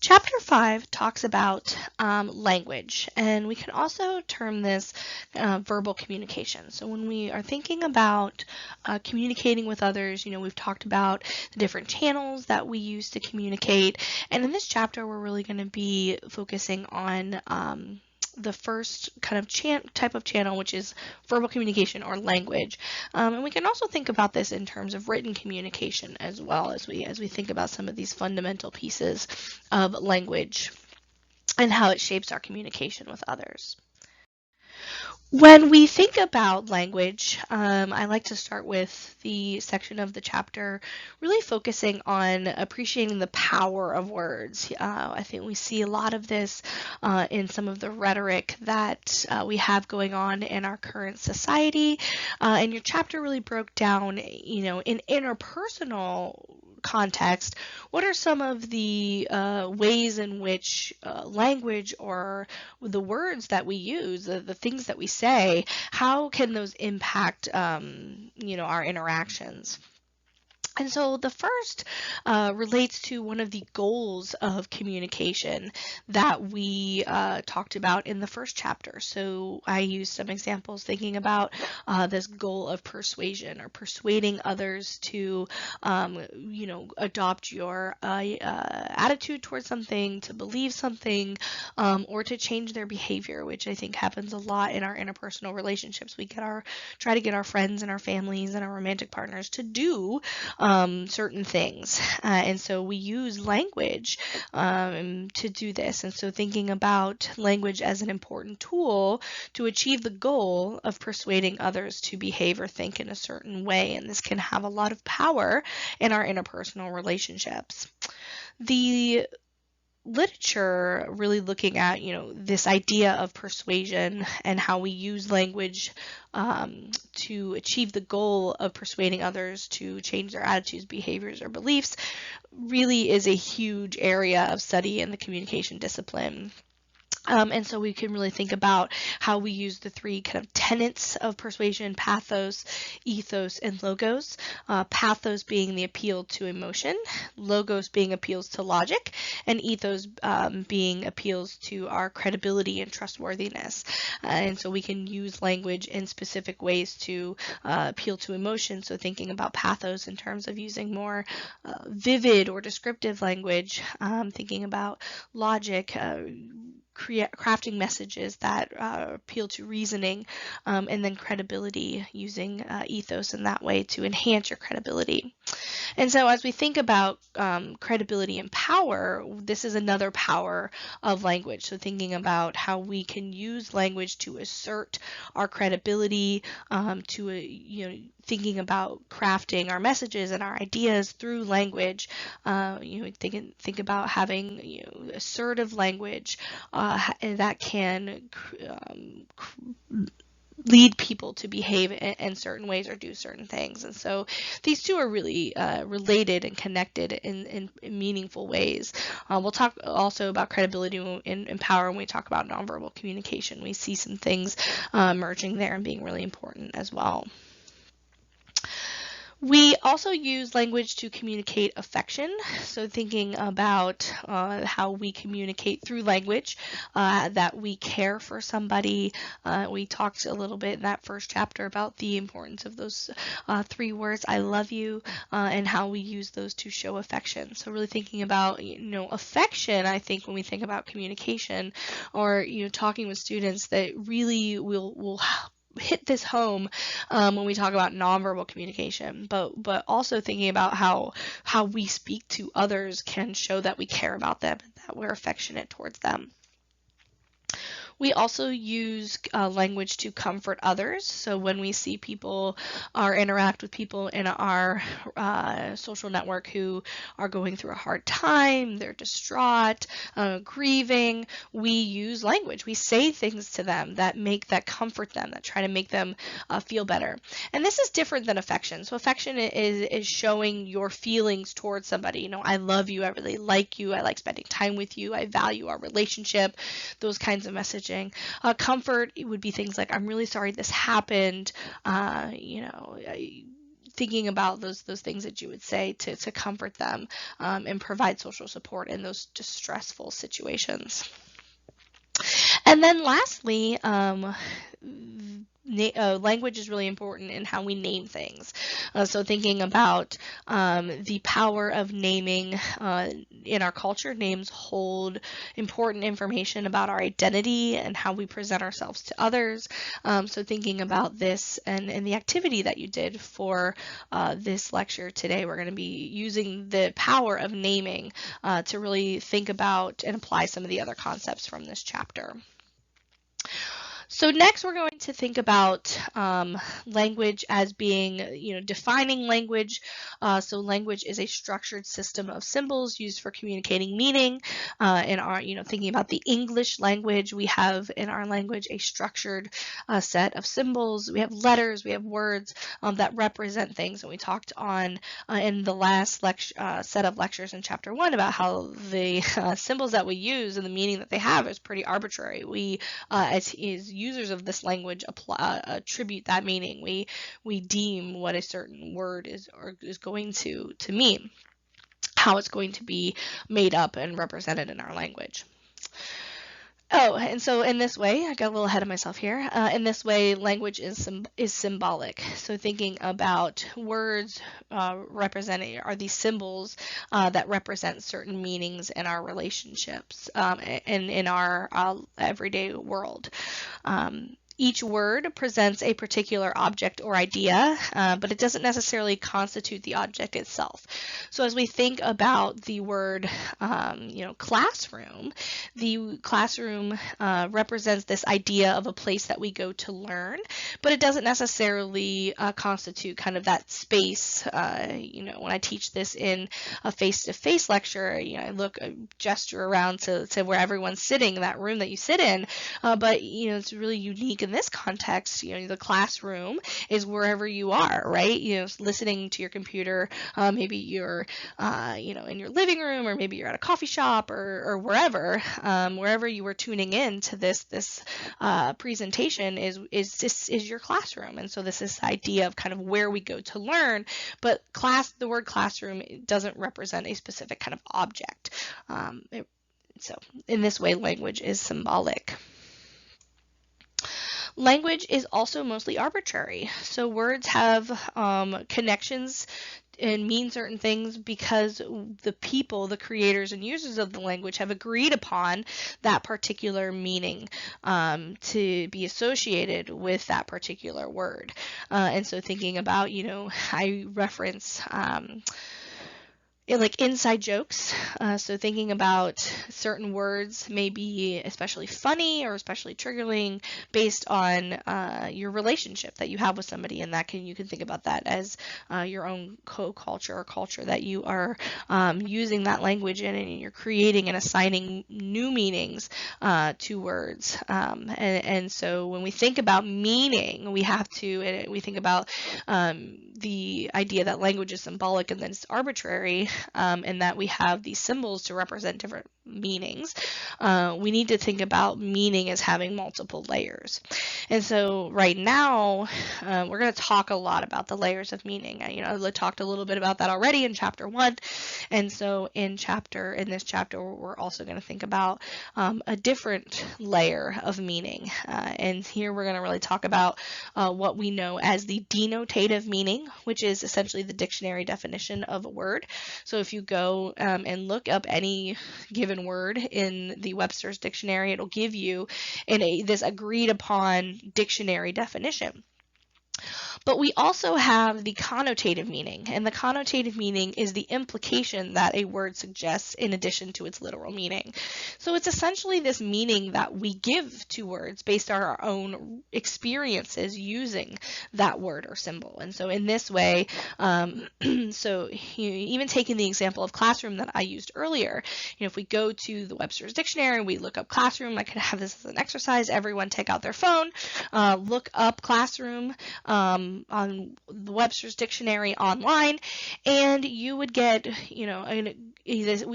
Chapter 5 talks about language, and we can also term this verbal communication. So when we are thinking about communicating with others, we've talked about the different channels that we use to communicate, and in this chapter we're really going to be focusing on the first kind of type of channel, which is verbal communication or language. And we can also think about this in terms of written communication as well as we think about some of these fundamental pieces of language and how it shapes our communication with others. When we think about language, I like to start with the section of the chapter really focusing on appreciating the power of words. I think we see a lot of this in some of the rhetoric that we have going on in our current society. And your chapter really broke down, in interpersonal context, what are some of the ways in which language or the words that we use, the things that we say, how can those impact, our interactions? And so the first relates to one of the goals of communication that we talked about in the first chapter. So I used some examples thinking about this goal of persuasion or persuading others to, adopt your attitude towards something, to believe something, or to change their behavior, which I think happens a lot in our interpersonal relationships. We try to get our friends and our families and our romantic partners to do certain things. And so we use language to do this. And so thinking about language as an important tool to achieve the goal of persuading others to behave or think in a certain way. And this can have a lot of power in our interpersonal relationships. The literature really looking at this idea of persuasion and how we use language to achieve the goal of persuading others to change their attitudes, behaviors, or beliefs really is a huge area of study in the communication discipline. And so we can really think about how we use the three kind of tenets of persuasion: pathos, ethos, and logos. Pathos being the appeal to emotion, logos being appeals to logic, and ethos being appeals to our credibility and trustworthiness. And so we can use language in specific ways to appeal to emotion. So thinking about pathos in terms of using more vivid or descriptive language, thinking about logic, crafting messages that appeal to reasoning, and then credibility, using ethos in that way to enhance your credibility. And so as we think about credibility and power, this is another power of language. So thinking about how we can use language to assert our credibility, thinking about crafting our messages and our ideas through language. Think about having assertive language that can lead people to behave in certain ways or do certain things. And so these two are really related and connected in meaningful ways. We'll talk also about credibility and power when we talk about nonverbal communication. We see some things merging there and being really important as well. We also use language to communicate affection, so thinking about how we communicate through language, that we care for somebody. We talked a little bit in that first chapter about the importance of those three words, I love you, and how we use those to show affection. So really thinking about, affection, I think when we think about communication or, talking with students, that really will hit this home when we talk about nonverbal communication, but also thinking about how we speak to others can show that we care about them and that we're affectionate towards them. We also use language to comfort others. So when we see people or interact with people in our social network who are going through a hard time, they're distraught, grieving, we use language. We say things to them that comfort them, that try to make them feel better. And this is different than affection. So affection is showing your feelings towards somebody. I love you, I really like you, I like spending time with you, I value our relationship, those kinds of messages. Comfort, it would be things like, I'm really sorry this happened, thinking about those things that you would say to comfort them and provide social support in those distressful situations. And then lastly, language is really important in how we name things. So thinking about the power of naming in our culture, names hold important information about our identity and how we present ourselves to others. So thinking about this and the activity that you did for this lecture today, we're going to be using the power of naming to really think about and apply some of the other concepts from this chapter. So next we're going to think about language as being, defining language. So language is a structured system of symbols used for communicating meaning. In our, thinking about the English language, we have in our language a structured set of symbols. We have letters, we have words that represent things. And we talked on in the last set of lectures in chapter 1 about how the symbols that we use and the meaning that they have is pretty arbitrary. We, as users of this language, attribute that meaning. We deem what a certain word is going to mean, how it's going to be made up and represented in our language. Oh, and so in this way, I got a little ahead of myself here. In this way, language is symbolic. So thinking about words representing are these symbols that represent certain meanings in our relationships and in our everyday world. Each word presents a particular object or idea, but it doesn't necessarily constitute the object itself. So as we think about the word, classroom, the classroom represents this idea of a place that we go to learn, but it doesn't necessarily constitute kind of that space. When I teach this in a face-to-face lecture, I gesture around to where everyone's sitting, that room that you sit in, but it's really unique in this context. The classroom is wherever you are, right? Listening to your computer, maybe you're, in your living room, or maybe you're at a coffee shop or wherever you are tuning in to this presentation is your classroom. And so this is the idea of kind of where we go to learn, but the word classroom doesn't represent a specific kind of object. So in this way, language is symbolic. Language is also mostly arbitrary. So words have connections and mean certain things because the people, the creators and users of the language, have agreed upon that particular meaning to be associated with that particular word. And so thinking about, I reference like inside jokes. So thinking about certain words may be especially funny or especially triggering based on your relationship that you have with somebody, and you can think about that as your own co-culture or culture that you are using that language in, and you're creating and assigning new meanings to words. And so when we think about meaning, we think about the idea that language is symbolic and then it's arbitrary. And that we have these symbols to represent different meanings. We need to think about meaning as having multiple layers. And so right now, we're going to talk a lot about the layers of meaning. I talked a little bit about that already in chapter 1. And so in this chapter, we're also going to think about a different layer of meaning. And here we're going to really talk about what we know as the denotative meaning, which is essentially the dictionary definition of a word. So if you go and look up any given word in the Webster's dictionary, it'll give you this agreed upon dictionary definition. But we also have the connotative meaning, and the connotative meaning is the implication that a word suggests in addition to its literal meaning. So it's essentially this meaning that we give to words based on our own experiences using that word or symbol. And so in this way, so even taking the example of classroom that I used earlier, if we go to the Webster's dictionary and we look up classroom, I could have this as an exercise. Everyone take out their phone, look up classroom on the Webster's dictionary online, and you would get,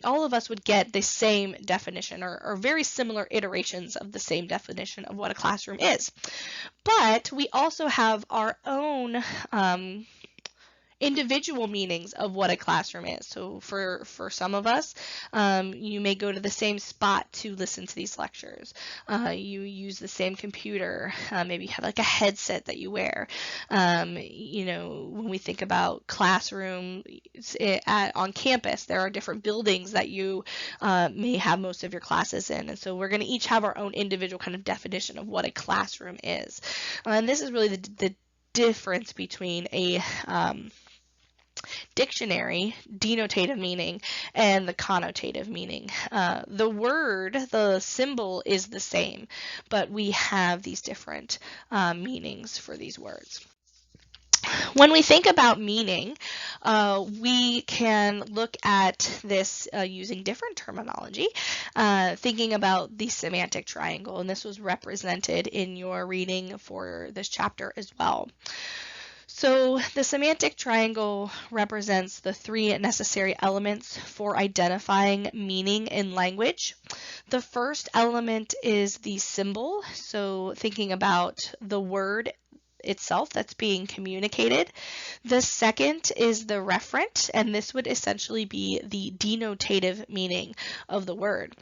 all of us would get the same definition or very similar iterations of the same definition of what a classroom is. But we also have our own individual meanings of what a classroom is. So for some of us, you may go to the same spot to listen to these lectures. You use the same computer. Maybe you have like a headset that you wear. When we think about classroom on campus, there are different buildings that you may have most of your classes in. And so we're going to each have our own individual kind of definition of what a classroom is. And this is really the difference between a dictionary denotative meaning and the connotative meaning. The symbol is the same, but we have these different meanings for these words. When we think about meaning, we can look at this using different terminology, thinking about the semantic triangle, and this was represented in your reading for this chapter as well. So the semantic triangle represents the three necessary elements for identifying meaning in language. The first element is the symbol, so thinking about the word itself that's being communicated. The second is the referent, and this would essentially be the denotative meaning of the word.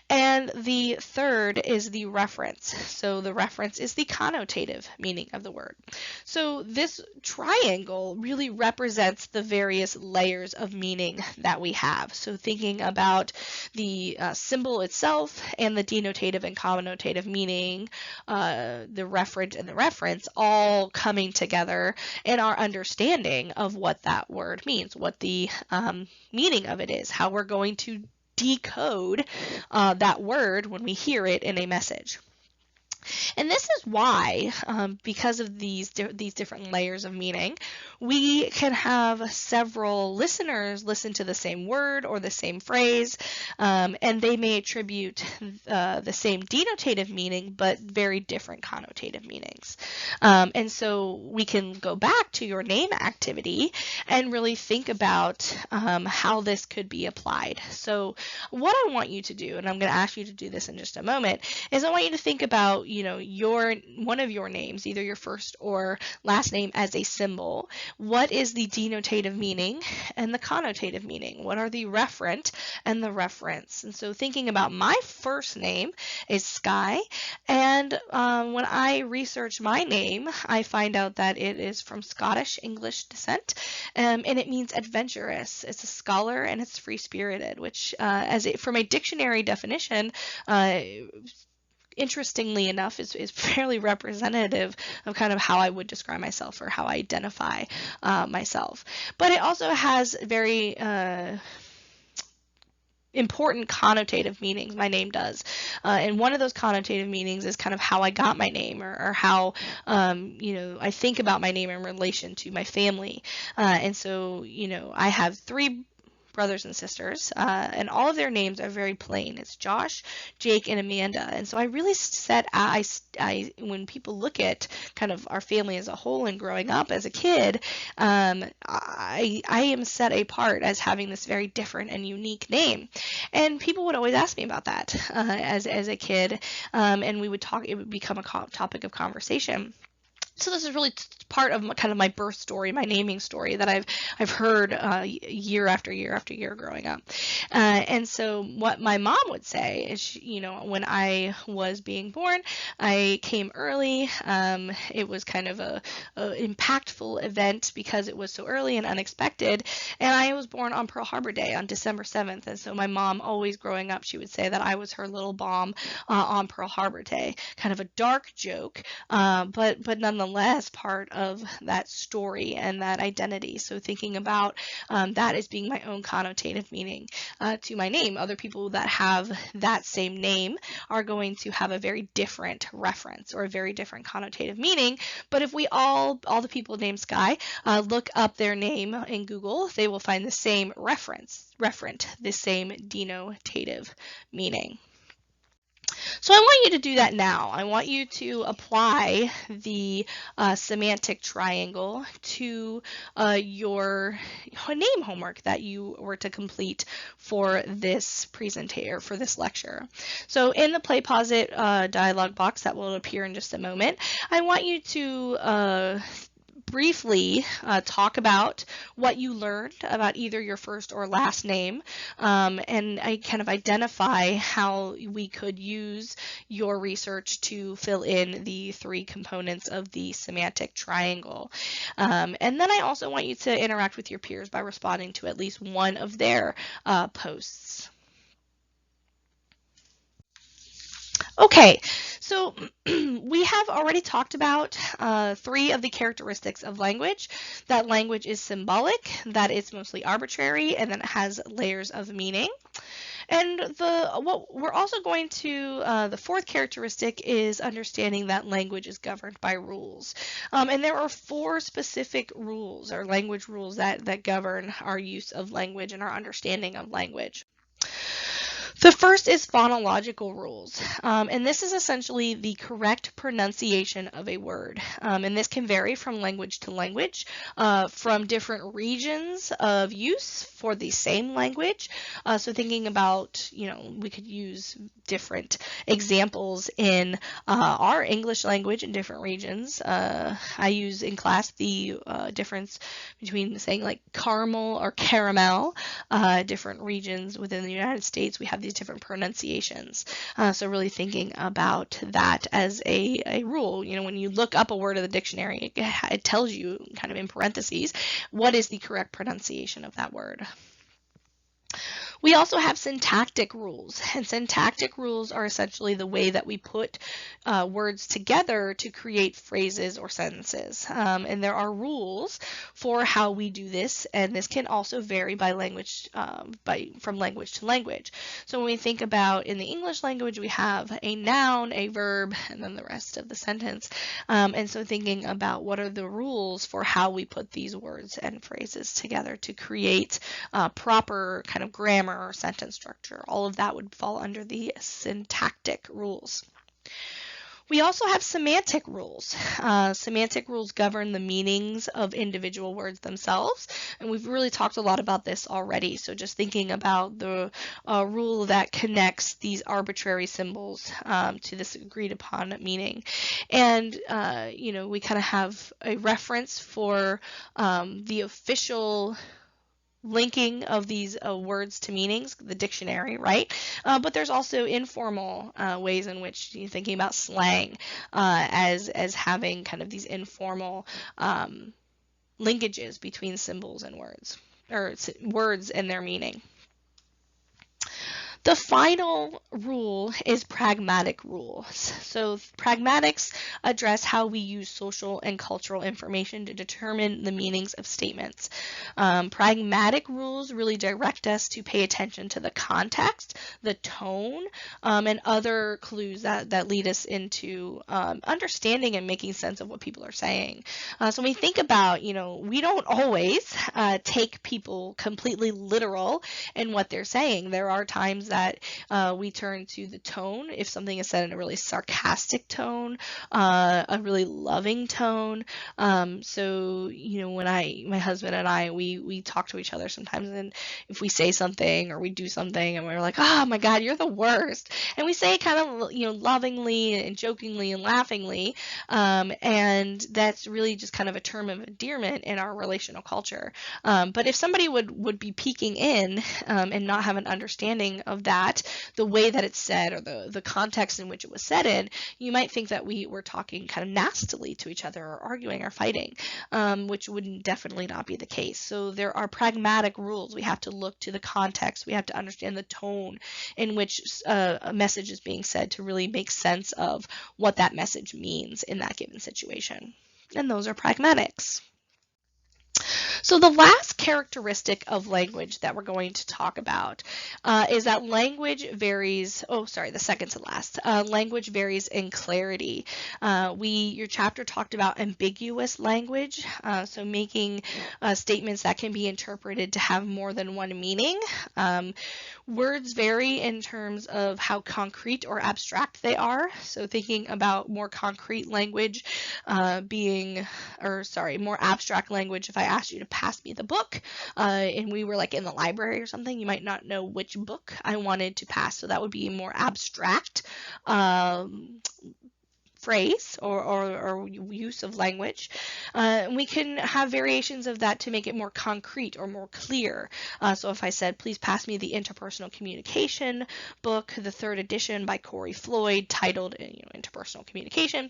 And the third is the reference. So the reference is the connotative meaning of the word. So this triangle really represents the various layers of meaning that we have. So thinking about the symbol itself and the denotative and connotative meaning, the referent and the reference all coming together in our understanding of what that word means, what the meaning of it is, how we're going to decode that word when we hear it in a message. And this is why, because of these different layers of meaning, we can have several listeners listen to the same word or the same phrase, and they may attribute the same denotative meaning, but very different connotative meanings. And so we can go back to your name activity and really think about how this could be applied. So what I want you to do, and I'm going to ask you to do this in just a moment, is I want you to think about one of your names, either your first or last name, as a symbol. What is the denotative meaning and the connotative meaning? What are the referent and the reference? And so thinking about my first name is Sky, and when I research my name, I find out that it is from Scottish English descent, and it means adventurous. It's a scholar and it's free-spirited, which from a dictionary definition, interestingly enough, is fairly representative of kind of how I would describe myself or how I identify myself. But it also has very important connotative meanings. My name does. And one of those connotative meanings is kind of how I got my name, or how, I think about my name in relation to my family. And so, I have three brothers and sisters, and all of their names are very plain. It's Josh, Jake, and Amanda. And so I really when people look at kind of our family as a whole and growing up as a kid, I am set apart as having this very different and unique name. And people would always ask me about that as a kid, and we would talk. It would become a topic of conversation. So this is really part of kind of my birth story, my naming story that I've heard year after year after year growing up. And so what my mom would say is, when I was being born, I came early. It was kind of a impactful event because it was so early and unexpected. And I was born on Pearl Harbor Day on December 7th. And so my mom, always growing up, she would say that I was her little bomb on Pearl Harbor Day. Kind of a dark joke, but nonetheless part of that story and that identity. So thinking about that as being my own connotative meaning to my name. Other people that have that same name are going to have a very different reference or a very different connotative meaning. But if we all the people named Sky look up their name in Google, they will find the same referent, the same denotative meaning. So I want you to do that now. I want you to apply the semantic triangle to your name homework that you were to complete for this presentation, for this lecture. So in the Play Pause It dialog box that will appear in just a moment, I want you to briefly talk about what you learned about either your first or last name, and I kind of identify how we could use your research to fill in the three components of the semantic triangle. And then I also want you to interact with your peers by responding to at least one of their posts. Okay, so we have already talked about three of the characteristics of language. That language is symbolic, that it's mostly arbitrary, and then it has layers of meaning. And what we're also going to, the fourth characteristic is understanding that language is governed by rules. And there are four specific rules or language rules that govern our use of language and our understanding of language. The first is phonological rules, and this is essentially the correct pronunciation of a word. And this can vary from language to language, from different regions of use for the same language. So thinking about, we could use different examples in our English language in different regions. I use in class the difference between saying like caramel or caramel. Different regions within the United States, we have these different pronunciations. So really thinking about that as a rule. When you look up a word in the dictionary, it tells you kind of in parentheses what is the correct pronunciation of that word. We also have syntactic rules, and syntactic rules are essentially the way that we put words together to create phrases or sentences. And there are rules for how we do this, and this can also vary by language, from language to language. So when we think about in the English language, we have a noun, a verb, and then the rest of the sentence. And so thinking about what are the rules for how we put these words and phrases together to create proper kind of grammar or sentence structure. All of that would fall under the syntactic rules. We also have semantic rules. Semantic rules govern the meanings of individual words themselves, and we've really talked a lot about this already. So just thinking about the rule that connects these arbitrary symbols to this agreed upon meaning. And, we kind of have a reference for the official linking of these words to meanings, the dictionary, right? But there's also informal ways in which you're thinking about slang as having kind of these informal linkages between symbols and words, or words and their meaning. The final rule is pragmatic rules. So pragmatics address how we use social and cultural information to determine the meanings of statements. Pragmatic rules really direct us to pay attention to the context, the tone, and other clues that lead us into understanding and making sense of what people are saying. So when we think about, we don't always take people completely literal in what they're saying. There are times that we turn to the tone. If something is said in a really sarcastic tone, a really loving tone. So, when my husband and I, we talk to each other sometimes, and if we say something or we do something and we're like, oh my God, you're the worst. And we say it kind of, lovingly and jokingly and laughingly. And that's really just kind of a term of endearment in our relational culture. But if somebody would be peeking in and not have an understanding of that, the way that it's said or the context in which it was said in, you might think that we were talking kind of nastily to each other or arguing or fighting, which would definitely not be the case. So there are pragmatic rules. We have to look to the context. We have to understand the tone in which a message is being said to really make sense of what that message means in that given situation. And those are pragmatics. So the last characteristic of language that we're going to talk about is that language varies. Oh, sorry, the second to last. Language varies in clarity. Your chapter talked about ambiguous language, so making statements that can be interpreted to have more than one meaning. Words vary in terms of how concrete or abstract they are. So thinking about more concrete language more abstract language. If I asked you to pass me the book and we were like in the library or something, you might not know which book I wanted to pass. So that would be more abstract phrase or use of language. We can have variations of that to make it more concrete or more clear. So if I said, please pass me the Interpersonal Communication book, the 3rd edition by Corey Floyd, titled Interpersonal Communication,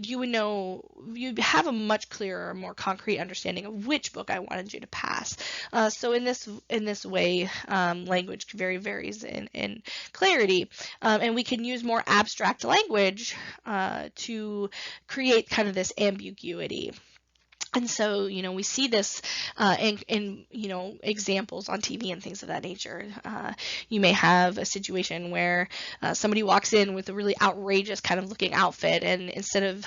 you would know, you'd have a much clearer, more concrete understanding of which book I wanted you to pass. So in this way, language varies in clarity, and we can use more abstract language to create kind of this ambiguity. And so, we see this in examples on TV and things of that nature. You may have a situation where somebody walks in with a really outrageous kind of looking outfit, and instead of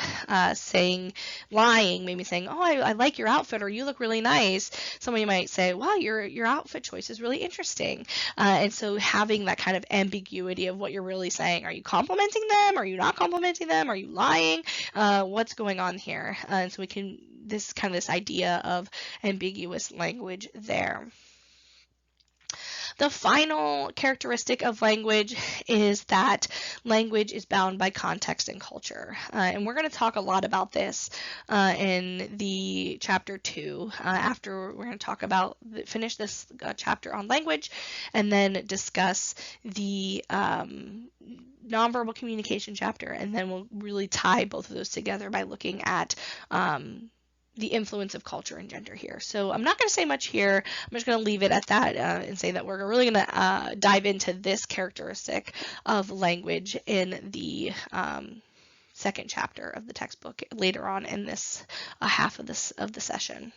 lying, maybe saying, oh, I like your outfit, or you look really nice, somebody might say, wow, your outfit choice is really interesting. And so having that kind of ambiguity of what you're really saying. Are you complimenting them? Are you not complimenting them? Are you lying? What's going on here? And so we can this idea of ambiguous language there. The final characteristic of language is that language is bound by context and culture. And we're going to talk a lot about this in the chapter 2. After we're going to talk about, finish this chapter on language, and then discuss the nonverbal communication chapter. And then we'll really tie both of those together by looking at the influence of culture and gender here. So I'm not going to say much here. I'm just going to leave it at that and say that we're really going to dive into this characteristic of language in the 2nd chapter of the textbook later on in this half of the session.